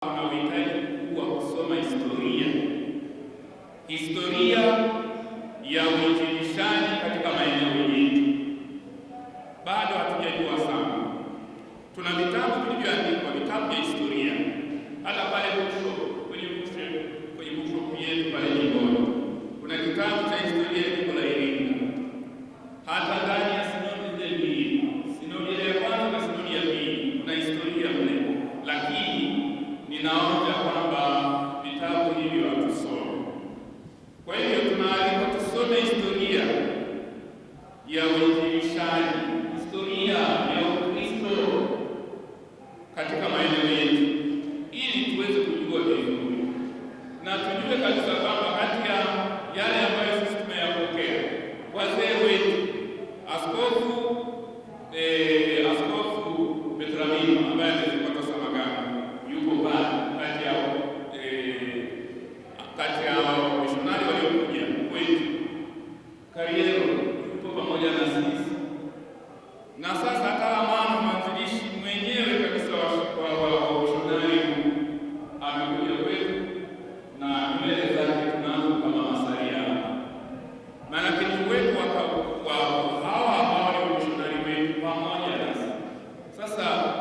Kuna uhitaji mkubwa wa kusoma historia ya uinjilishaji katika maeneo yetu. Bado hatujajua sana. Tuna vitabu vilivyoandikwa, vitabu vya historia, hata pale kwenye bookshop yetu pale Jimboni kuna kitabu cha historia ya jimbo la Iringa. Hata ndani ya sinodi ya kwanza na sinodi ya pili kuna historia mle, lakini ninaomba kwamba vitabu hivyo hatusome. Kwa hivyo tunaalikwa tusome historia ya uinjilishaji, historia ya Ukristo katika maeneo yetu, ili tuweze kujua vizuri na tujue kabisa kwamba kati ya yale ambayo sisi tumeyapokea wazee wetu, Askofu Petramino ambaye amezipata Samagana yuko pale kati ya wamishonari waliokuja kwetu. Kariero yupo pamoja na sisi, na sasa hata Amano mwanzilishi mwenyewe kabisa wa wamishonari amekuja kwetu na nywele zake tunazo kama masalia, maanake ni uwepo wa hawa ambao ni wamishonari wetu pamoja nasi. Sasa